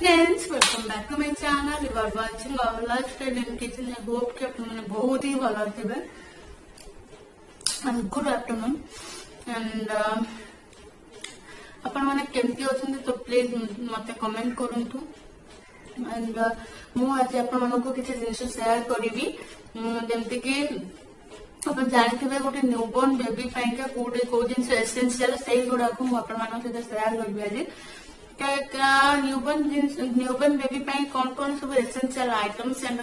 Friends, welcome back to my channel. You are watching our lifestyle and kitchen. I hope कि आपने बहुत ही भल थे एंड गुड आफ्टरनून एंड आपण मैंने केमती अच्छा तो प्लीज मत कमेंट करूँ एंड मुझे आपको किसी जिन सेयार करी जमती कि आप जानते गोटे न्यूबॉर्न बेबी पाइका कोटे कौ जिन एसेंशियल से गुड़ा मुझे सेयार करी आज न्यूबॉर्न बेबी कौन कौन सब एसेंशियल आइटम्स एंड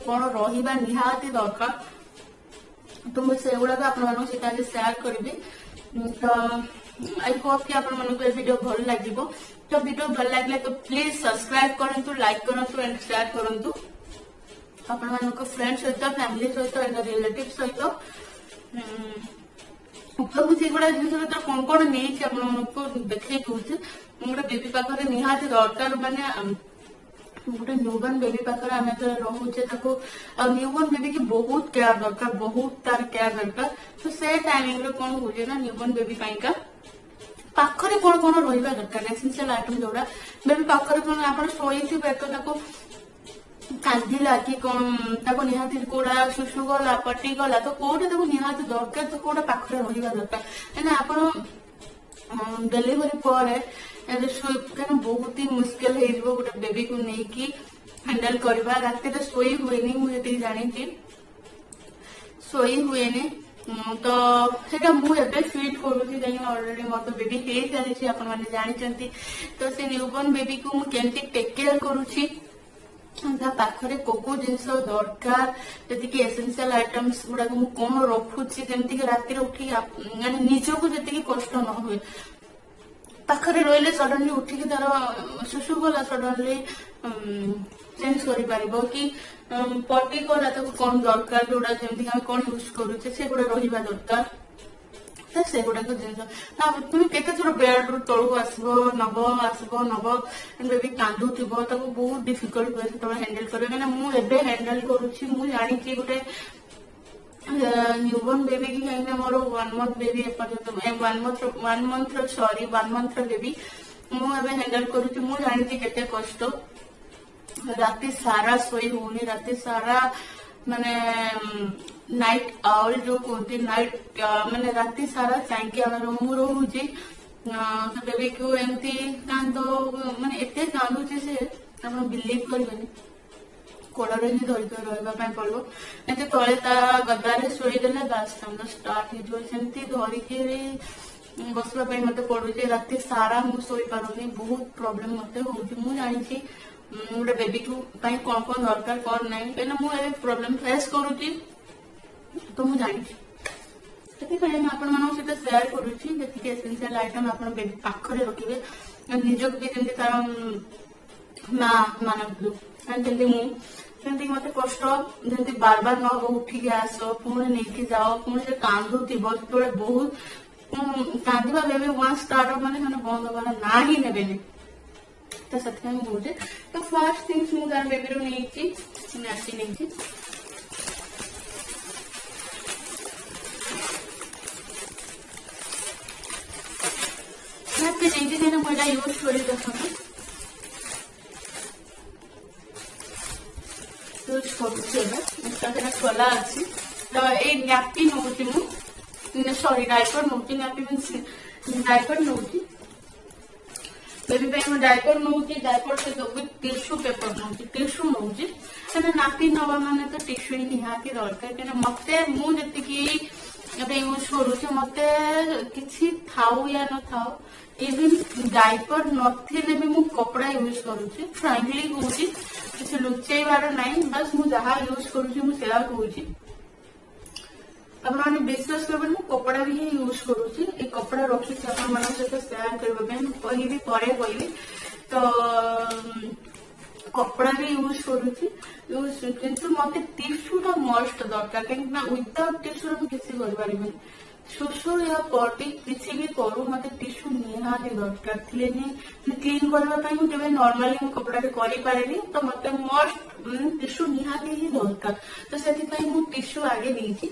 कौन रहा निहाती दरकार तो मुझे गुड़ा आप सेयार करी। तो आई होप कि आपको वीडियो भल लगे। तो वीडियो भल लगे तो प्लीज सब्सक्राइब करूँ, लाइक करूँ एंड शेयर करूँ आपण फ्रेंड सहित, फैमिली सहित एंड रिलेटिव सहित। तो मुझे गुड़ा जिन कौन कौन नहीं आपको देखे दूसरी गोटे बेबी पाखे निहाती दरकार माने गोटे न्यूबॉर्न बेबी पाखे आम रोचे न्यूबॉर्न बेबी की बहुत केयर दरकार, बहुत तार केयर दरकार। तो से टाइमिंग कौन हो न्यूबॉर्न बेबी पाइका पाखरे कौन कौन रहा दरकार एसेंशियल आइटम जोड़ा बेबी पाखरे कौन आप शोई तो कांदिला कि कौन निहाती कौड़ा सुसु गला पटी गला तो कौटे निहाती दरकार तो कौटा पाखरे रहा दरकार कहीं आप डेलीवरी पर बहुत ही मुस्किल हो गोटे बेबी को लेकिन हैंडल करवा रात शोई हुए मुझे जानी शोई हुए तो सेटा मुझे फील करुँगी कहीं अलरेडी मत बेबी हो सारी आपने जानते। तो से न्यूबॉर्न बेबी को मुझे टेक केयर करुँची पाखरे को जिन दरकार जी एसेंशियल आइटम्स गुड़ा कौन रखुची जमती रात उठी निजक जी कष्ट न हुए पाखरे रही सडनली उठिकी तार सुसु गला सडनली चेंज कर कि पटी गला कौन दरकार जोड़ा जमी कौन यूज करुचे से गुड़ा रहा दरकार। तो से गुड़ाक जिन तुम केते थोड़ा बेड रु तलू आसब नब बेबी कांदुव बहुत डिफिकल्ट हुए से हैंडल कर मुझे हैंडल करुँची मुझे जानी गोटे न्यूबॉर्न बेबी की कहीं मोर 1 month baby one month baby मुझे हैंडल करुँची मुझे जानी केते कष्ट राति सारा शोई होनी राति सारा माने नाइट आउल जो कहते नाइट माने राति सारा चाहिए मुझे रोचे तो बेबी को एमती कांद माने एते कांदुचे से आप बिलीव करेंगे कोड़े ही धरिक रहा पड़ो नहीं तले गदारे शोईदे बास कांद स्टार्ट होमती धरिक बसवाई मत पड़े राति सारा मुझे शोई पारे बहुत प्रोब्लेम मत हो जानी गोटे बेबी को कौन कौन दरकार कौन ना कहीं मुझे प्रोब्लेम फेस करुँची तो मुझे जानी सहित सेयार करुँची जी एसेंशियल आइटम आप बेबी पाखरे रखिए निजक भी जमी तार माँ मानू जमी मुझे मत कष्ट जमी बार बार न हो उठिक आस पुणी नहीं जाओ पुणी से कांदुव जो बहुत कांदा बेबी वन स्टार्ट माने बंद हमारा ना ही ने तो से कहे तो फर्स्ट थिंग्स मुझे बेबी नहीं नापी नहीं नापी नहीं कहीं मुझे यूज कर यूज कर खोला अच्छी तो ये नापी नौ सॉरी डायपर नौ नापी मीन डायपर नौ बेबी डायपर नौ डायपर सहित टिश्यू पेपर नौ टिश्यू नौ नापी नवा माने तो टिश्यू ही निहाती दरकार कहीं मत मुझे यूज करुचे मत कि थाऊ या न थाऊ इवन डायपर नथिले भी मु कपड़ा यूज करुचे फ्रांकली कहूँ किसी लुचेबार ना बस मुझे जहाँ यूज करुचे मुझे कहूँ आपने विश्वास करेंगे कपड़ा भी यूज करुँची ये कपड़ा रखी सहित सेयार करने कहली तो कपड़ा भी यूज करुँची किंतु मत टिश्यूटा मस्ट दरकार कहीं विदाउट टिश्यू किसी कर सुसु या पटी किसी भी करू मत टिश्यू निहाती दरकार थे क्लीन करने नॉर्मली कपड़ा करें तो मत मस्ट टिश्यू निहाती ही दरकार। तो से टिश्यू आगे नहीं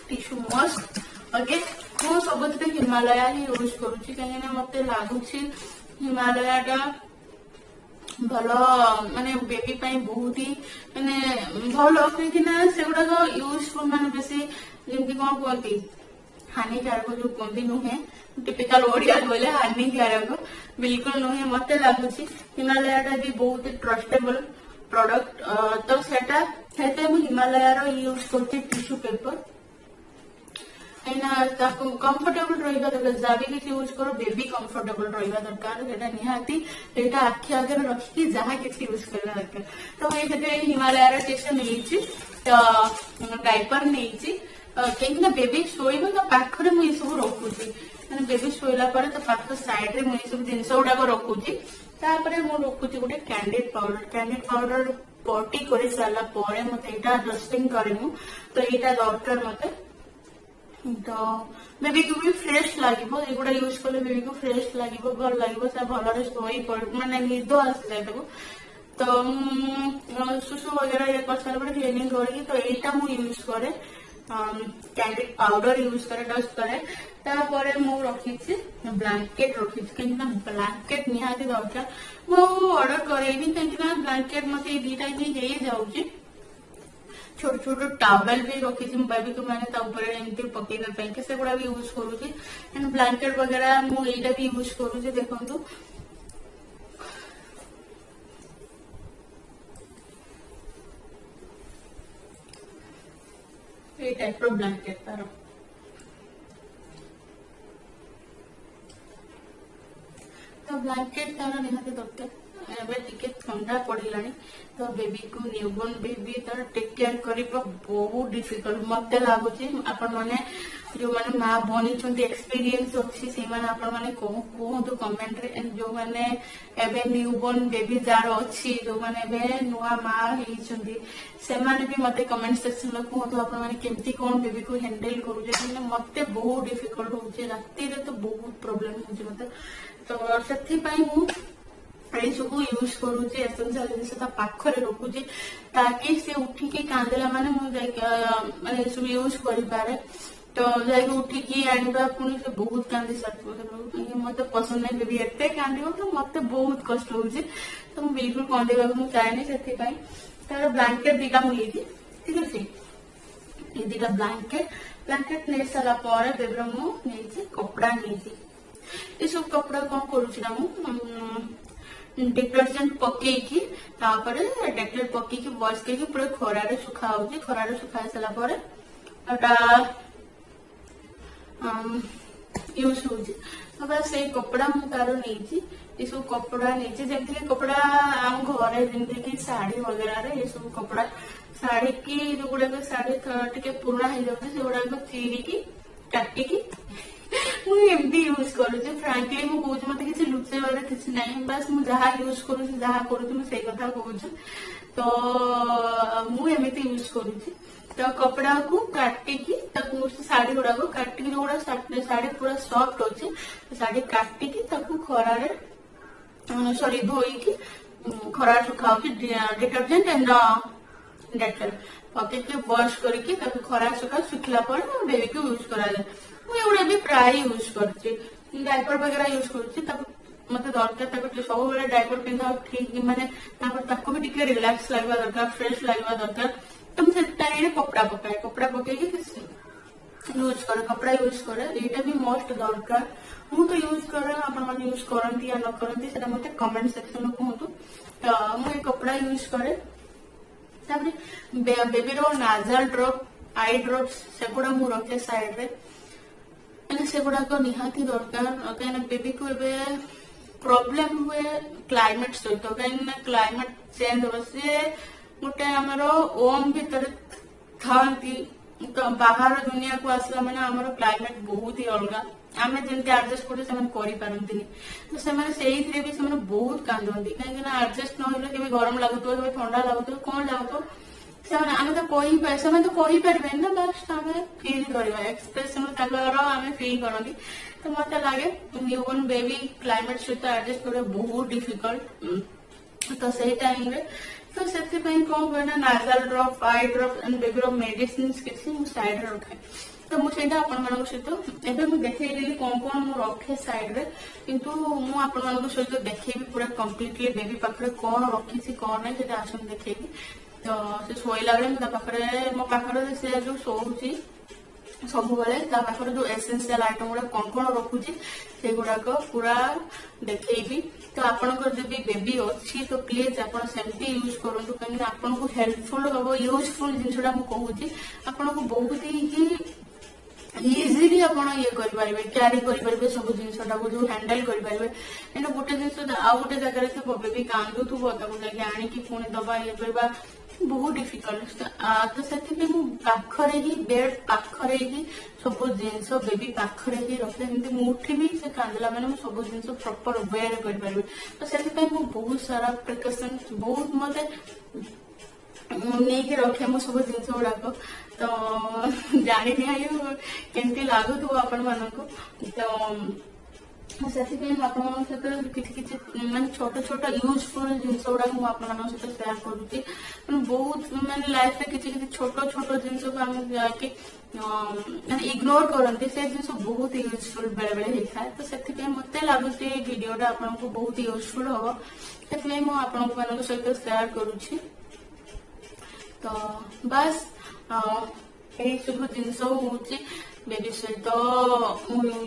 टिश्यू मस्ट ओके मु सब हिमालय ही यूज करुँची कहीं मत लगुच हिमालय ଭଲ ମାନେ ବେବି ପାଇଁ ବହୁତ ହି ମାନେ ଭଲ କାହିଁକି ନା ସେଗୁଡାକ ୟୁଜଫୁଲ ମାନେ ବେଶୀ ଯେମିତି କଣ କୁହନ୍ତି ହାନିକାରକ ଯୋଉ କୁହନ୍ତି ନୁହେଁ ଟିପିକାଲ ଓଡିଆ କହିଲେ ହାନିକାରକ ବିଲକୁଲ ନୁହେଁ ମତେ ଲାଗୁଛି ହିମାଲୟଟା ବି ବହୁତ ଟ୍ରଷ୍ଟେବଲ ପ୍ରଡକ୍ଟ ତ ସେଟା ସେଥିପାଇଁ ମୁଁ ହିମାଲୟର ୟୁଜ କରୁଛି ଟିସ୍ୟୁ ପେପର कंफर्टेबल रहा दरकार जहाँ भी किसी यूज करो बेबी कंफर्टेबल रहा दरकार निहाती एटा आखि आगे रखिकी जहाँ किसी यूज करवा दरकार तो ये हिमालय टेस्ट नहीं तो डायपर नहीं कहीं बेबी शोब तो पाखे मुझे सब रखुची मैंने बेबी शोला तो पाख साइड में मुझे सब जिनस गुड़ाक रखुची रखुची गोटे कैंडिड पाउडर पटी कर सारापर मत डस्टिंग करे तो यहाँ दरकार मत तो बेबी को भी फ्रेश लगे एगुड़ा यूज कले बेबी को फ्रेश लगे भल लगे भल शोई मानने निद आसी जाए तो सुसु वगैरह ये कर सारा क्लीनिंग करके तो यहाँ मुझे यूज करे कैंडिड पाउडर यूज करे डस्ट करे तापर मु रखी ब्लैंकेट रखी कहीं ब्लैंकेट निहाती दरकार मुझे ऑर्डर करेनी कहीं ब्लैंकेट मत दीटा ही जाऊँगी छोट छोट टावेल भी रखी बेबी को मैंने एमती पकड़ा से गुड़ा भी यूज करुँची एंड ब्लैंकेट वगैरह मुझे भी यूज करुँची देखो ये टाइप ब्लैंकेट तार तो ब्लैंकेट तार निहाती दरकार एवं टिके ठंडा पड़ा तो बेबी को न्यूबॉर्न बेबी तार टेक केयर करबा बहुत डिफिकल्ट मत लगुच आपण मैंने जो मैंने माँ बनी एक्सपीरियंस अच्छी से आपण मैंने कहतु कमेंट रे जो मैंने एवं न्यूबॉर्न बेबी जार अच्छी जो मैंने नुआ माँ होती से भी मत कमेंट सेक्शन में कहतु आपने केमती कौन बेबी को हैंडल कर मत बहुत डिफिकल्ट हो राति तो बहुत प्रोब्लेम हो मत तो से सब यूज करुचे एसेंशियल जिनिस पाखरे रखुची ताकि से उठिकी कांदिला माने माने सब यूज करि पारे तो जाके उठिकी आनिबा पुनी से बहुत कांदी साथ मत पसंद नहीं बेबी एते कांदिबो तो मत बहुत कष्ट होउची तो मैं बिल्कुल कांदिबा को चाहेनी सेथि पई तार ब्लैंकेट दीटा मु लेथि ठीक अछि ये दीटा ब्लैंकेट ने सारा पर बेबी मु नेछि कपड़ा नेछि ए सब कपड़ा कोन करूची ना मु डिटर्जेंट पकईकी डेटल पकईकी वॉश करके पूरा खरारे सुखा होची खरारे सुखाई सारा पर यूज होची तो बस से कपड़ा मु तार नहीं ये सब कपड़ा नहीं जमी कपड़ा आम घरे जमी साड़ी वगैरह रे ये सब कपड़ा साड़ी की जो गुड़ाक साड़ी टे पुराणा हो जाए से गुड़ाक चिरिकी काटिकी मुझे यूज करुचे फ्रांकली मुझे मत किसी लुचेबार किसी ना बस मुझे जहाँ यूज करुँचे कथा कहूँ तो मुझे यूज करुँची तो कपड़ा को काटिकी साड़ी गुड़ाक काटिकी जो गुड़ा साड़ी पूरा सॉफ्ट अच्छे साड़ी काटिकी खरारे सॉरी धोईकी खरार सुखा डिटर्जेंट एंड डेटल पकईकी वॉश करके खरा सुखा सुखला बेबी को यूज करा मुझे भी प्राय यूज कर डायपर वगैरह यूज कर मत दरकार सब डायपर पिंधा ठीक माने भी रिलैक्स लगे दरकार फ्रेश लगे दरकार तो मुझे कपड़ा पकाए कपड़ा पकई यूज करे कपड़ा यूज करे यहाँ भी मस्ट दरकार मुझे तो यूज करे आप यूज करती या न करती से मत कमेंट सेक्शन में कहतु तो मुझे कपड़ा यूज करे बेबी रो नाजल ड्रॉप आई ड्रॉप्स से गुड़ा मु रखे साइड रे से गुड़ाक निहाती दरकार कहीं बेबी को प्रोब्लेम हुए क्लाइमेट सहित कहीं क्लाइमेट चेंज हो सी गोटे आमर ओम भितर था तो बाहर दुनिया को आसला मैंने आमर क्लाइमेट बहुत ही अलग आम जमी आडजस्ट करते तो से बहुत कांदती कहीं आडजस्ट ना गरम लगुव ठंडा लगुव कौन लगुव आम तो कहीपर ना बस आम फिल करवा एक्सप्रेशन आम फिल करती तो मत लगे न्यूबॉर्न बेबी क्लाइमेट सहित आडजस्ट कर बहुत डिफिकल्ट तो से टाइम तो से कौन कहना nasal drop eye drop and baby medicine किसी साइड रखे तो मुझे सहित एवं देखी कौन कौन मु रखे साइड रे किंतु मु आपण सहित देखी पूरा कम्प्लीटली बेबी पाखे कौन रखी कौन ना से आसन देखी तो से शोला बेले मो पाखे से जो शोची सब पाखे जो एसेंशियल आइटम गुड़ा कौन कौन रखुची से गुड़ाक पूरा देखी तो आपंकर जब बेबी अच्छी तो प्लीज आप सेमती यूज करूँ कहीं आपन को हेल्पफुल हम यूजफुल जिनसा मुझे आपन को बहुत ही इजिली आप ये करेंगे क्यारी करेंगे सब जिनसा जो हैंडल करेंगे एंड गोटे जिन आउ गोटे जगह थी बेबी कांदुव जाके आणिकी पुणी दबा ये करवा बहुत डिफिकल्ट तो से पाखरे ही बेड पाखरे ही सब जिनस बेबी पाखरे ही रखे जमी उठिबी से कांदिला मैंने सब जिन प्रॉपर वे करें तो से बहुत सारा प्रिकसन बहुत मत नहीं रखे मो सब जिन गुड़ाक तो जानी केमती लगुव आपण मानक तो से माने छोट छोट यूजफुल जिन गुड़ा मुझे सहित सेयार करुच्ची बहुत माने लाइफ में किसी छोट छोट जिन जाके इग्नोर करते से जिन बहुत यूजफुल बेले बेले होता है तो से मत लगुच भिडटा आपको बहुत यूजफुल हम से मुझे सहित सेयार करुच्ची तो बस यही सब जिनस हूँ बेबी सहित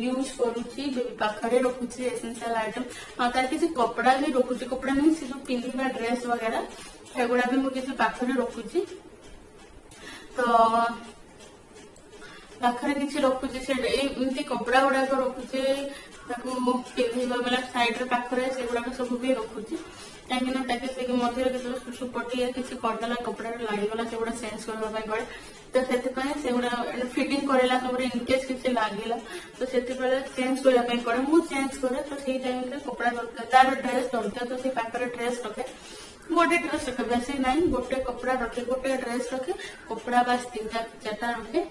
यूज करुच्ची बेबी पाखे रखुची एसेंशियल आइटम तार किसी कपड़ा भी रखुची कपड़ा नहीं से जो पिंधा ड्रेस वगैरह सेगुड़ा भी मुझे पाखे रखुची तो पाखे किसी रखुची से कपड़ा गुड़ाक रखुचे पिंधा बेला साइड पाखे से गुड़ाक सब भी रखुची कहीं मध्य सुपटी किसी करदेला कपड़ा लगिगला से गुड़ा चेंज करने पड़े तो से गुड़ा फिटिंग करेला सब इनकेस किसी लगिला तो से चेंज करने पड़े मुझे चेंज करे तो सही टाइम कपड़ा दरकार तार ड्रेस दरकार तो से पाखे ड्रेस रखे गोटे ड्रेस रखे बेस ना गोटे कपड़ा रखे गोटे ड्रेस रखे कपड़ा बास 3-4 रखे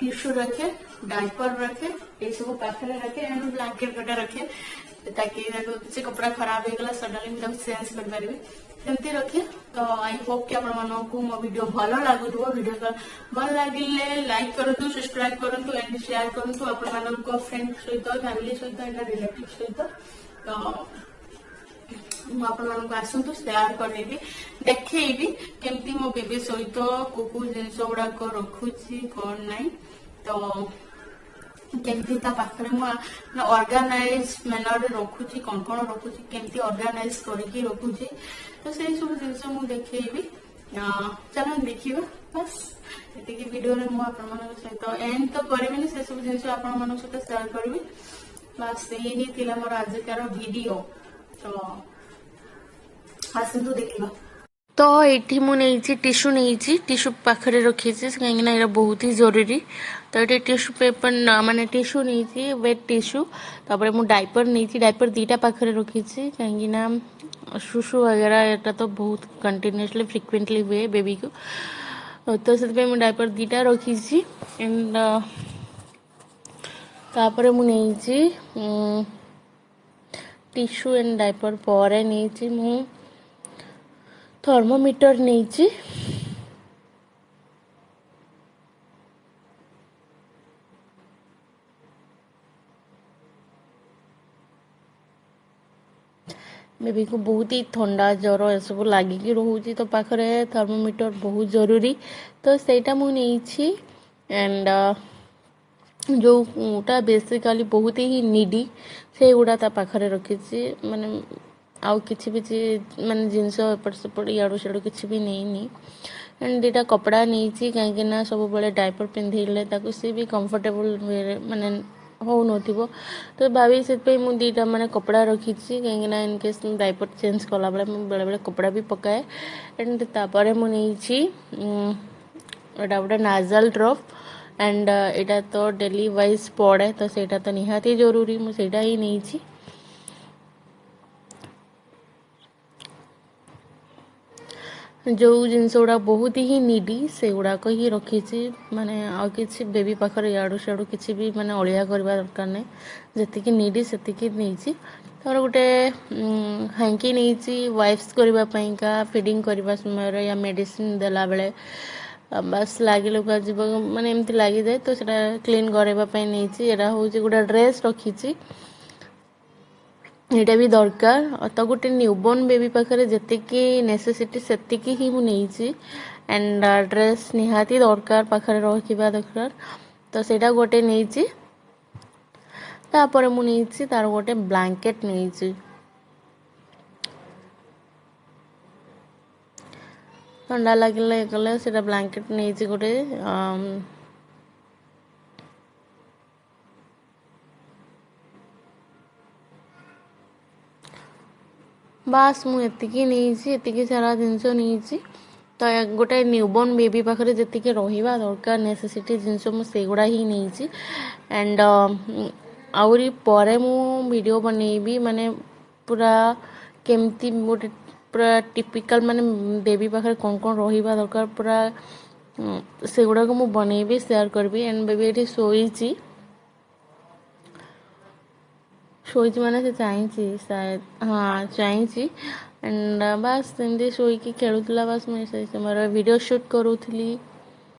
टिश्यू रखे डायपर रखे ये सब पाखे रखे एंड ब्लैंकेट गोटे रखे ताकि किसी कपड़ा खराब हो गला सडनली चेंज कर पारे सेमती रखे तो आई होप कि आपको मो वीडियो भल लगुव वीडियो भल लगे लाइक करूँ सब्सक्राइब करूँ एंड शेयर करूँ आप फ्रेंड सहित फैमिली सहित एंड रिलेटिव सहित तो मुझे आसतु सेयार करेबी देखी केमती मो बेबी सहित को जिन गुड़ाक रखुची कौन ना तो केमती पाखे ऑर्गेनाइज मैनर रखुची कौन कौन रखुची केमती ऑर्गेनाइज करके रखुची तो से सब जिन मुझे देखी चलो देखिए बस ये वीडियो मुझे सहित एंड तो करें से सब जिन सहित सेयार करी बस यही थी मोर आजिकार वीडियो तो आसतु देखा तो ये मुझे टिश्यू नहीं टिश्यू पाखे रखी कहीं बहुत ही जरूरी तो ये टिश्यू पेपर माने टिश्यू नहीं वेट टिश्यू तापर मु डायपर नहीं डायपर 2टा पाखे रखी कहीं सुसु वगैरह यहाँ तो बहुत कंटिन्यूअसली फ्रिक्वेंटली हुए बेबी को तो से मुझे डायपर 2टा रखी एंड तापर मुझे टिश्यू एंड डायपर पर नहीं मु थर्मोमीटर नहीं बेबी को बहुत ही ठंडा ज्वर ये सब लगिक रोचे तो पाखे थर्मोमीटर बहुत जरूरी तो सेटा मु नहीं एंड जोटा बेसिकली बहुत ही नीडी से गुड़ा पाखे रखी माने आउ किसी भी माने जिनस एपट सेपट इाड़ू सियाड़ू किसी भी नहीं एंड 2टा कपड़ा नहीं कहीं सब बड़े डायपर पिंधेले सी भी कंफर्टेबल माने हो न तो भाभी से मुझे 2टा माने कपड़ा रखी कहीं इनकेस डायपर चेंज कला बेले बेले बेले कपड़ा भी पकाए एंड तापर मुझे एटा गोटे नाजल ड्रॉप एंड एटा तो डेली वाइज पड़े तो सेटा तो निहाती जरूरी मुझे ही नहीं जो जिनस गुड़ा बहुत ही नीडी से गुड़ाक ही रखी माने आ कि बेबी पाखे इाड़ू सियाड़ू किसी भी माने अलिया करवा दरकार नहीं जी नीडी से नहीं तर गोटे हैंकी नहीं वाइप्स करने फीडिंग करने समय या मेडिसिन देला बेले ବାସ୍ ଲାଗି ଲୁକା ଯିବ ମାନେ ଏମିତି ଲାଗିଯାଏ ତ ସେଇଟା କ୍ଲିନ୍ କରାଇବା ପାଇଁ ନେଇଛି। ଏଇଟା ହେଉଛି ଗୋଟେ ଡ୍ରେସ୍ ରଖିଛି, ଏଇଟା ବି ଦରକାର। ତ ଗୋଟେ ନ୍ୟୁବର୍ନ ବେବି ପାଖରେ ଯେତିକି ନେସେସିଟି ସେତିକି ହିଁ ମୁଁ ନେଇଛି। ଆଣ୍ଡ ଡ୍ରେସ୍ ନିହାତି ଦରକାର, ପାଖରେ ରଖିବା ଦରକାର, ତ ସେଇଟା ଗୋଟେ ନେଇଛି। ତାପରେ ମୁଁ ନେଇଛି ତାର ଗୋଟେ ବ୍ଲାଙ୍କେଟ୍ ନେଇଛି। ଥଣ୍ଡା ଲାଗିଲେ ଗଲେ ସେଇଟା ବ୍ଲାଙ୍କେଟ୍ ନେଇଛି ଗୋଟେ। ବାସ୍ ମୁଁ ଏତିକି ନେଇଛି, ଏତିକି ସାରା ଜିନିଷ ନେଇଛି। ତ ଗୋଟେ ନ୍ୟୁବର୍ନ ବେବି ପାଖରେ ଯେତିକି ରହିବା ଦରକାର ନେସେସିଟି ଜିନିଷ ମୁଁ ସେଗୁଡ଼ା ହିଁ ନେଇଛି। ଆଣ୍ଡ ଆହୁରି ପରେ ମୁଁ ଭିଡ଼ିଓ ବନେଇବି, ମାନେ ପୁରା କେମିତି ଗୋଟେ ପୁରା ଟିପିକାଲ୍ ମାନେ ବେବି ପାଖରେ କ'ଣ କ'ଣ ରହିବା ଦରକାର ପୁରା ସେଗୁଡ଼ାକ ମୁଁ ବନେଇବି, ସେୟାର କରିବି। ଆଣ୍ଡ ବେବି ଏଠି ଶୋଇଛି ମାନେ ସେ ଚାହିଁଛି, ହଁ ଚାହିଁଛି। ଆଣ୍ଡ ବାସ୍ ସେମିତି ଶୋଇକି ଖେଳୁଥିଲା। ବାସ୍ ମୁଁ ସେଇ ସମୟରେ ଭିଡ଼ିଓ ସୁଟ୍ କରୁଥିଲି।